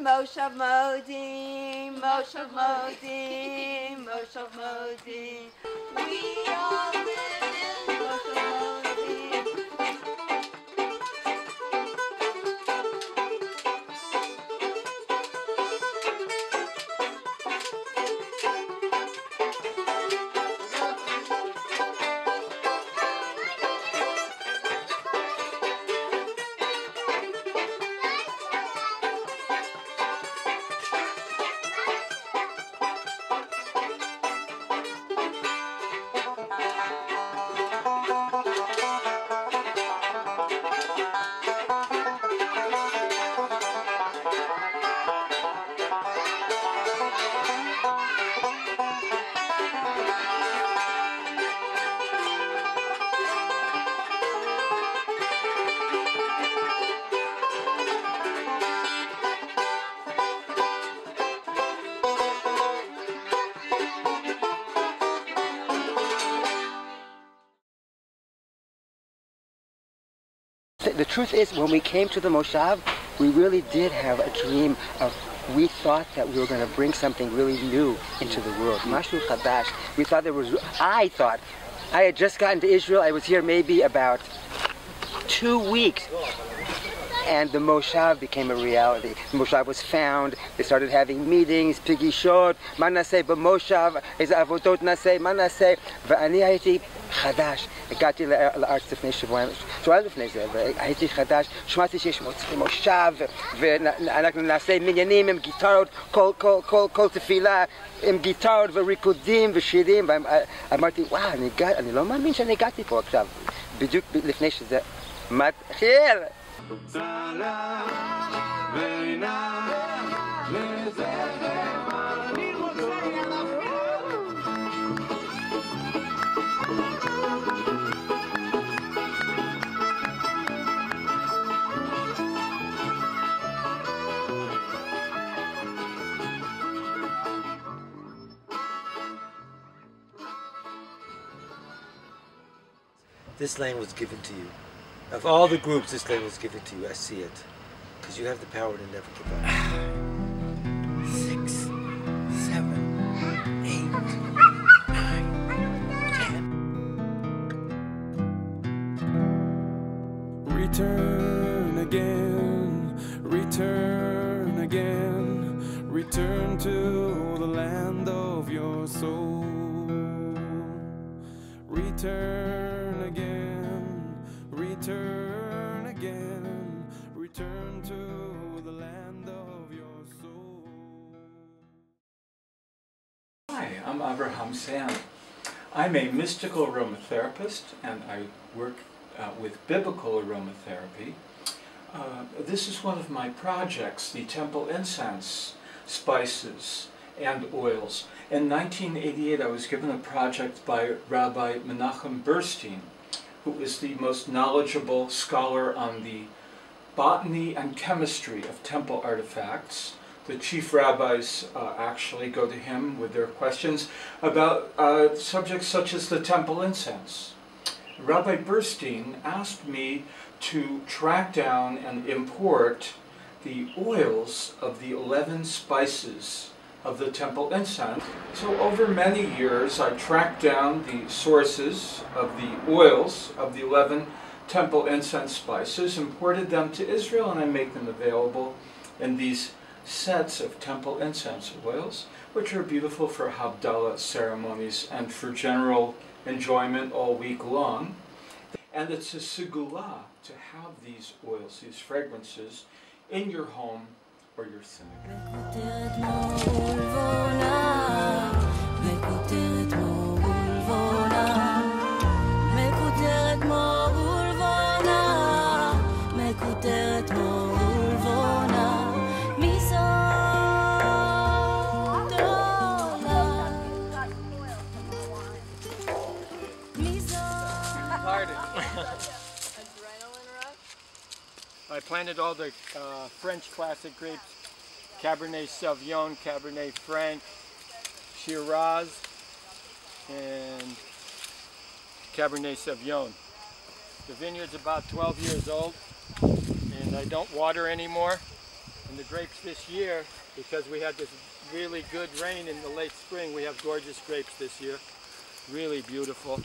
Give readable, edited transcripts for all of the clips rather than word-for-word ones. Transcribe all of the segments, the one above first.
Moshav Modim, Moshav Modim, Moshav Modim. We all live in Moshav Modim. The truth is, when we came to the Moshav, we really did have a dream of, we thought that we were going to bring something really new into the world. Mashu Chadash. We thought I had just gotten to Israel. I was here maybe about 2 weeks. And the Moshav became a reality. The Moshav was found. They started having meetings, pigishot, מה נעשה במושב, איזה עבודות נעשה, מה נעשה. ואני הייתי חדש. הגעתי לארץ לפני שבועיים לפני זה, והייתי חדש. שמעתי שיש מושב, ואנחנו נעשה מניינים עם גיטרות, כל תפילה עם גיטרות וריקודים ושירים. ואמרתי, וואו, אני לא מאמין שאני הגעתי פה עכשיו. בדיוק לפני שזה מתחיל. This land was given to you. Of all the groups, this land was given to you. I see it. Because you have the power to never give up. 6, 7, 8, 9, 10. Return again, return again, return to the land of your soul. Return again, return again, return to the land of your soul. Hi, I'm Abraham Sam. I'm a mystical aromatherapist and I work with biblical aromatherapy. This is one of my projects, the temple incense, spices, and oils. In 1988 I was given a project by Rabbi Menachem Burstein, who is the most knowledgeable scholar on the botany and chemistry of temple artifacts. The chief rabbis actually go to him with their questions about subjects such as the temple incense. Rabbi Burstein asked me to track down and import the oils of the 11 spices of the temple incense. So over many years I tracked down the sources of the oils of the 11 temple incense spices, imported them to Israel, and I make them available in these sets of temple incense oils, which are beautiful for Havdalah ceremonies and for general enjoyment all week long. And it's a segula to have these oils, these fragrances, in your home or your synagogue. I planted all the French classic grapes, Cabernet Sauvignon, Cabernet Franc, Shiraz, and Cabernet Sauvignon. The vineyard's about 12 years old, and I don't water anymore. And the grapes this year, because we had this really good rain in the late spring, we have gorgeous grapes this year. Really beautiful.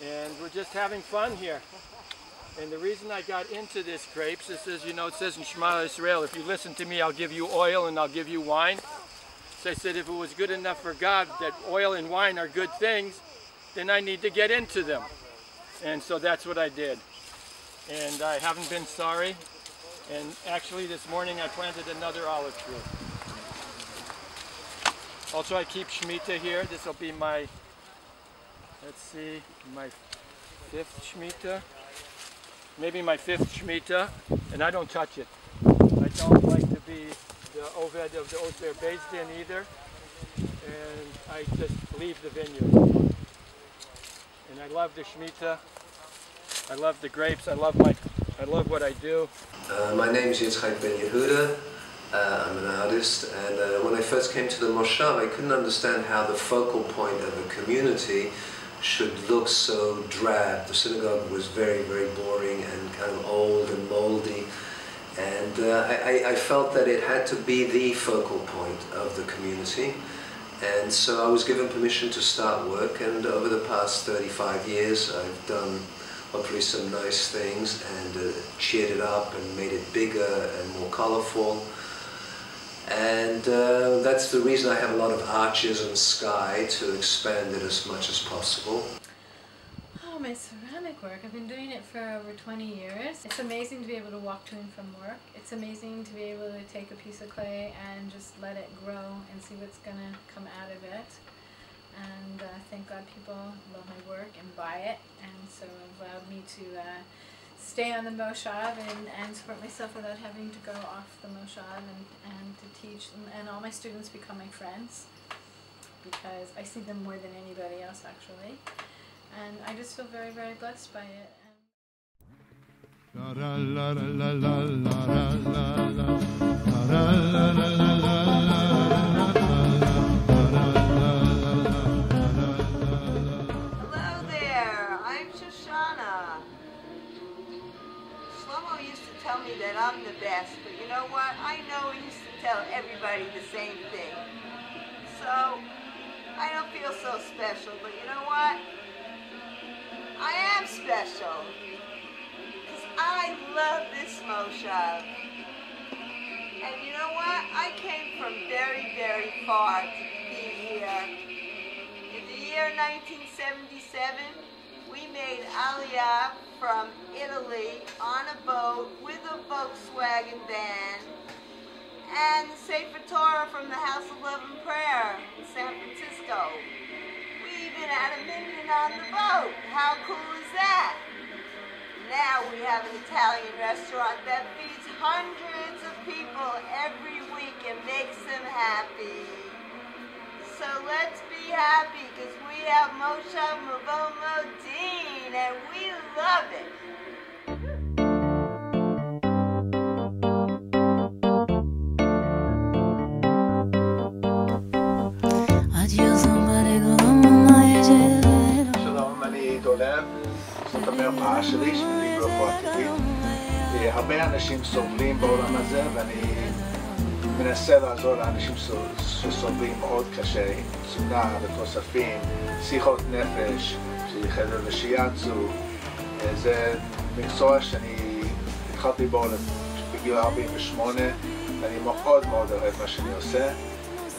And we're just having fun here. And the reason I got into this grapes is, as you know, it says in Shema Israel, if you listen to me, I'll give you oil and I'll give you wine. So I said, if it was good enough for God that oil and wine are good things, then I need to get into them. And so that's what I did. And I haven't been sorry. And actually this morning I planted another olive tree. Also I keep Shemitah here. This will be my, let's see, my 5th Shemitah. Maybe my 5th Shemitah, and I don't touch it. I don't like to be the Oved of the Osir Beis Din either, and I just leave the vineyard. And I love the Shemitah. I love the grapes. I love what I do. My name is Yitzchak Ben Yehuda. I'm an artist, and when I first came to the Moshav, I couldn't understand how the focal point of a community should look so drab. The synagogue was very, very boring and kind of old and moldy, and I felt that it had to be the focal point of the community. And so I was given permission to start work, and over the past 35 years I've done hopefully some nice things and cheered it up and made it bigger and more colorful. And that's the reason I have a lot of arches and sky to expand it as much as possible. Oh, my ceramic work, I've been doing it for over 20 years. It's amazing to be able to walk to and from work. It's amazing to be able to take a piece of clay and just let it grow and see what's going to come out of it. And thank God people love my work and buy it, and so it allowed me to stay on the Moshav and support myself without having to go off the Moshav and to teach them. And all my students become my friends because I see them more than anybody else actually. And I just feel very, very blessed by it. Tell me that I'm the best, but you know what? I know he used to tell everybody the same thing. So, I don't feel so special, but you know what? I am special. Because I love this Moshav. And you know what? I came from very, very far to be here. In the year 1977, we made Aliyah from Italy on a boat with a Volkswagen van, and the Sefer Torah from the House of Love and Prayer in San Francisco. We even had $1 million on the boat. How cool is that? Now we have an Italian restaurant that feeds hundreds of people every week and makes them happy. So let's be happy because we have Moshav מבוא Modi'in and we love it. שלום, אני דולב, זאת המרפאה שלי, שמי רפואה טבעית. הרבה אנשים סובלים בעולם הזה ואני מנסה לעזור לאנשים שסובלים מאוד קשה, תזונה ותוספים, שיחות נפש, שיחדו לשיאצו. זה מקצוע שאני התחלתי בו בגיל 48 ואני מאוד מאוד אוהב מה שאני עושה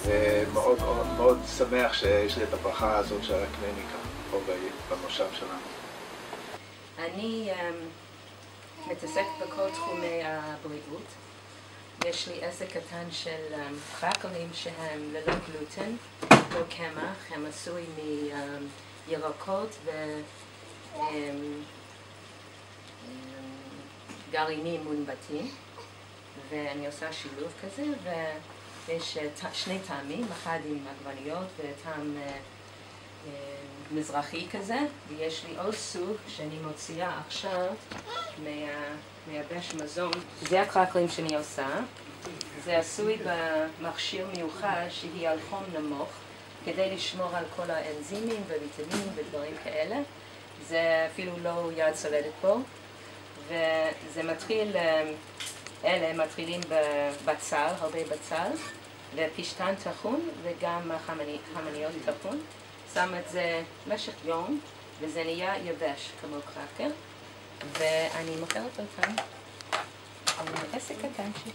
ומאוד מאוד שמח שיש לי את הברכה הזאת של הקליניקה פה במושב שלנו. אני מתעסקת בכל תחומי הבריאות. יש לי עסק קטן של חקלים שהם ללא גלוטן, לא קמח, הם עשוי מירקות וגרעינים מונבטים, ואני עושה שילוב כזה, ויש שני טעמים, אחד עם עגבניות וטעם מזרחי כזה, ויש לי עוד סוג שאני מוציאה עכשיו מייבש מזון. זה החקלים שאני עושה. זה עשוי במכשיר מיוחד שהיא על חום נמוך כדי לשמור על כל האנזימים וויטמינים ודברים כאלה. זה אפילו לא יד צלדת פה. וזה מתחיל אלה מתחילים בבצל, הרבה בצל, ופשטן טחון וגם חמניות טחון. שם את זה במשך יום, וזה נהיה יבש כמו קרקר, ואני מוכרת אותם עסק קטנצ'יק.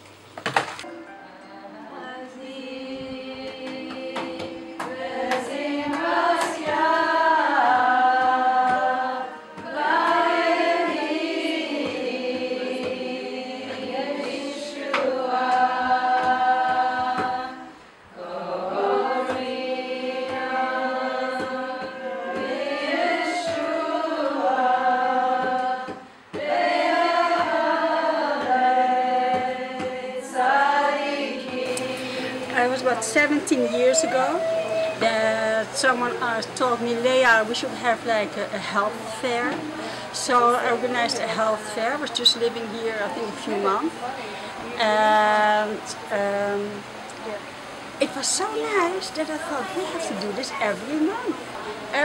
About 17 years ago that someone told me, Leah, we should have like a health fair. So I organized a health fair. I was just living here, I think, a few months. And it was so nice that I thought, we have to do this every month.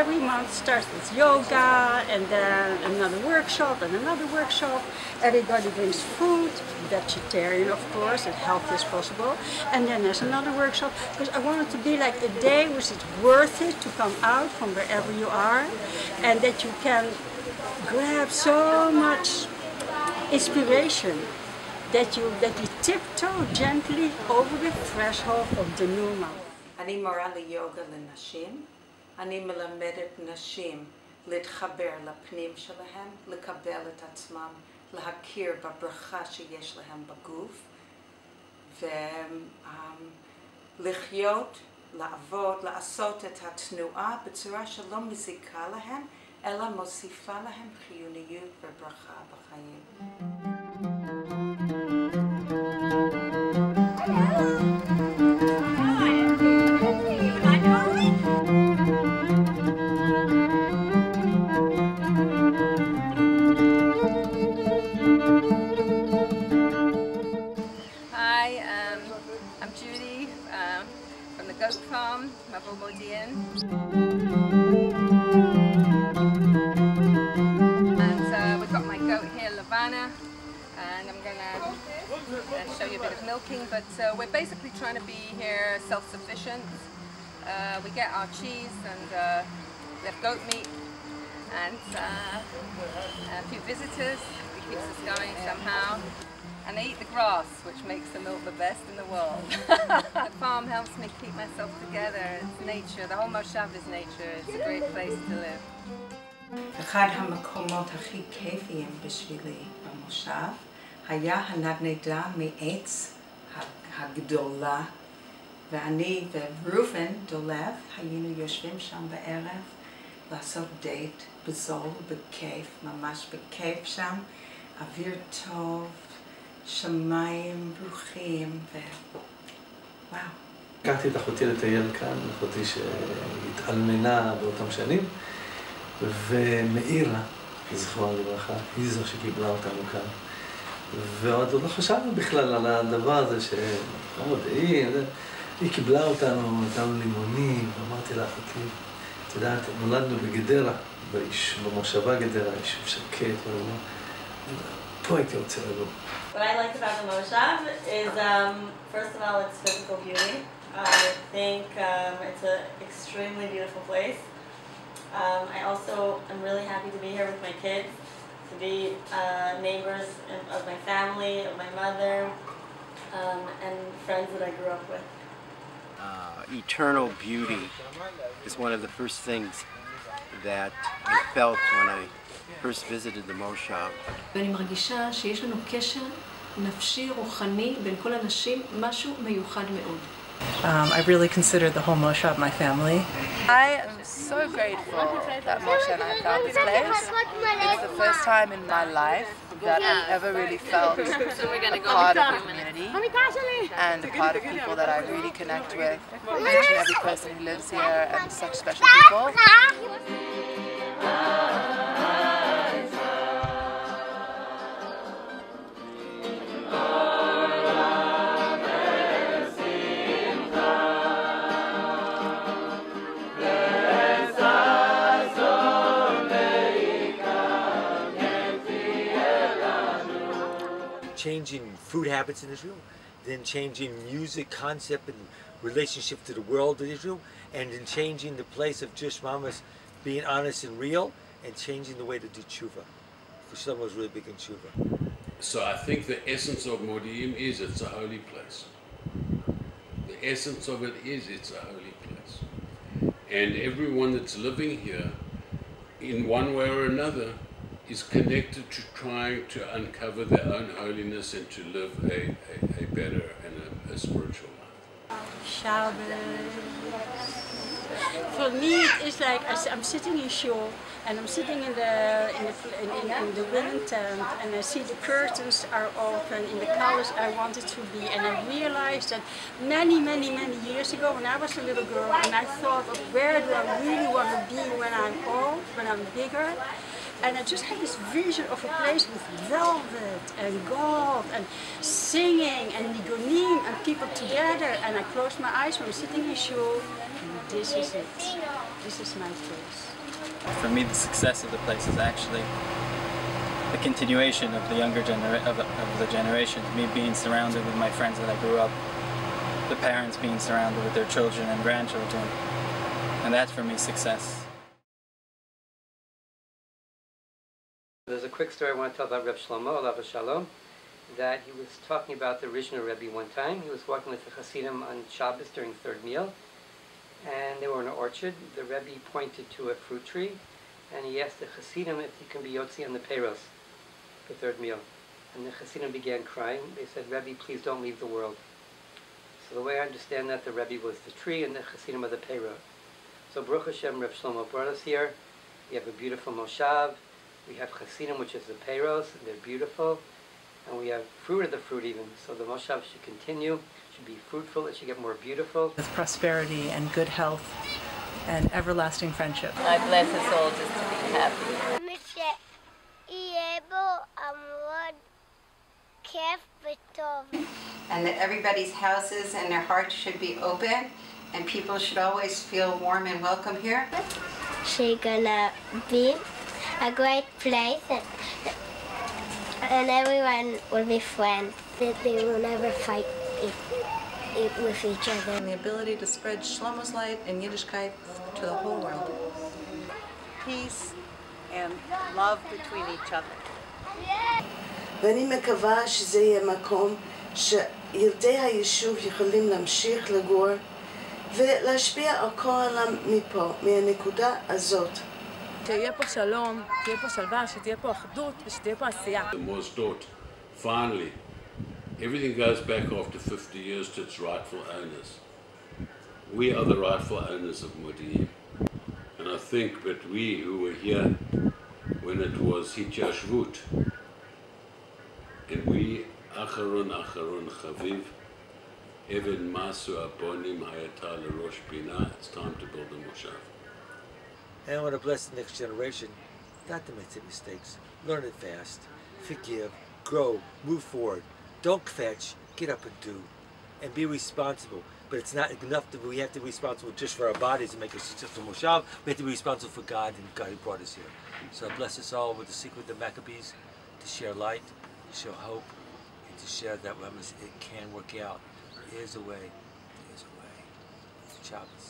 Every month starts with yoga, and then another workshop, and another workshop. Everybody brings food, vegetarian of course, as healthy as possible. And then there's another workshop, because I want it to be like a day which is worth it to come out from wherever you are, and that you can grab so much inspiration that you tiptoe gently over the threshold of the new month. אני מורה ליוגה לנשים. אני מלמדת נשים להתחבר לפנים שלהם, לקבל את עצמם, להכיר בברכה שיש להם בגוף, ולחיות, לעבוד, לעשות את התנועה בצורה שלא מזיקה להם, אלא מוסיפה להם חיוניות וברכה בחיים. Farm, מבוא מודיעים. And we've got my goat here, Lavana, and I'm going to show you a bit of milking, but we're basically trying to be here self-sufficient. We get our cheese and we have goat meat and a few visitors. It keeps us going somehow. And I eat the grass, which makes the milk the best in the world. The farm helps me keep myself together. It's nature. The whole moshav is nature. It's a great place to live. אחד המקומות הכי כיפיים בשבילי במושב היה הנדנדה מעץ הגדולה, ואני וראובן דולב היינו יושבים שם בערב לעשות דייט בזול, בכיף, ממש בכיף שם, אוויר טוב, שמיים ברוכים, וואו. לקחתי את אחותי לטייל כאן, אחותי שהתאלמנה באותם שנים, ומאירה, זכרונה לברכה, היא זו שקיבלה אותנו כאן. ועוד לא חשבנו בכלל על הדבר הזה שמודיעים, היא קיבלה אותנו, נתנו לימונים, ואמרתי לה, אחותי, את יודעת, נולדנו בגדרה, במושבה גדרה, יישוב שקט, פה הייתי רוצה לגור. What I like about the Moshav is, first of all, its physical beauty. I think it's an extremely beautiful place. I also am really happy to be here with my kids, to be neighbors of my family, of my mother, and friends that I grew up with. Eternal beauty is one of the first things that I felt when I first visited the Moshav. ואני מרגישה שיש לנו קשר נפשי, רוחני, בין כל אנשים, משהו מיוחד מאוד. I really consider the whole Moshav my family. I am so grateful that Moshe and I found this place. It's the first time in my life that I've ever really felt part of the community and a part of people that I really connect with. Each and every person who lives here and such special people. changing food habits in Israel, then changing music concept and relationship to the world in Israel, and then changing the place of just mamas being honest and real, and changing the way to do tshuva. For Shlomo was really big in tshuva. So I think the essence of Modi'im is it's a holy place. The essence of it is it's a holy place. And everyone that's living here, in one way or another, is connected to trying to uncover their own holiness and to live a better and a spiritual life. Shabbos. For me, it's like I'm sitting in shul and I'm sitting in the linen tent, and I see the curtains are open in the colors I wanted to be, and I realized that many years ago, when I was a little girl, and I thought of where do I really want to be when I'm old, when I'm bigger. And I just had this vision of a place with velvet and gold and singing and nigunim and people together. And I closed my eyes when I'm sitting in shul, and this is it. This is my place. For me, the success of the place is actually the continuation of the younger generation. Me being surrounded with my friends that I grew up, the parents being surrounded with their children and grandchildren, and that's for me success. There's a quick story I want to tell about Reb Shlomo, alav shalom, that he was talking about the original Rebbe one time. He was walking with the Hasidim on Shabbos during third meal, and they were in an orchard. The Rebbe pointed to a fruit tree, and he asked the Hasidim if he can be Yotzi on the Peiros for third meal. And the Hasidim began crying. They said, Rebbe, please don't leave the world. So the way I understand that, the Rebbe was the tree and the Hasidim are the Peirot. So Baruch Hashem, Reb Shlomo brought us here. We have a beautiful moshav. We have Hasidim, which is the Peiros, and they're beautiful. And we have fruit of the fruit even. So the moshav should continue, should be fruitful, it should get more beautiful. With prosperity and good health and everlasting friendship. I bless us all just to be happy. And that everybody's houses and their hearts should be open, and people should always feel warm and welcome here. She's gonna be a great place, and everyone will be friends. That they will never fight with each other. And the ability to spread Shlomo's light and Yiddishkeit to the whole world. Peace and love between each other. ואני מקווה שזה יהיה מקום שילדי היישוב יכולים להמשיך לגור ולהשפיע על כל העולם מפה, מהנקודה הזאת. שיהיה פה שלום, שתהיה פה שלווה, שתהיה פה אחדות ושתהיה פה עשייה. The Mosdot, finally, everything goes back after 50 years to its rightful owners. We are the rightful owners of Modi'im. And I think that we who were here when it was Hitiyashvut, and we, Acharon Chaviv, Even Masu Abonim Hayata L'Rosh Bina, it's time to build a moshav. And I want to bless the next generation not to make any mistakes. Learn it fast, forgive, grow, move forward. Don't kvetch, get up and do, and be responsible. But it's not enough that we have to be responsible just for our bodies and make a successful moshav. We have to be responsible for God and God who brought us here. So I bless us all with the secret of the Maccabees, to share light, to show hope, and to share that it can work out. There is a way. There is a way. Shabbos.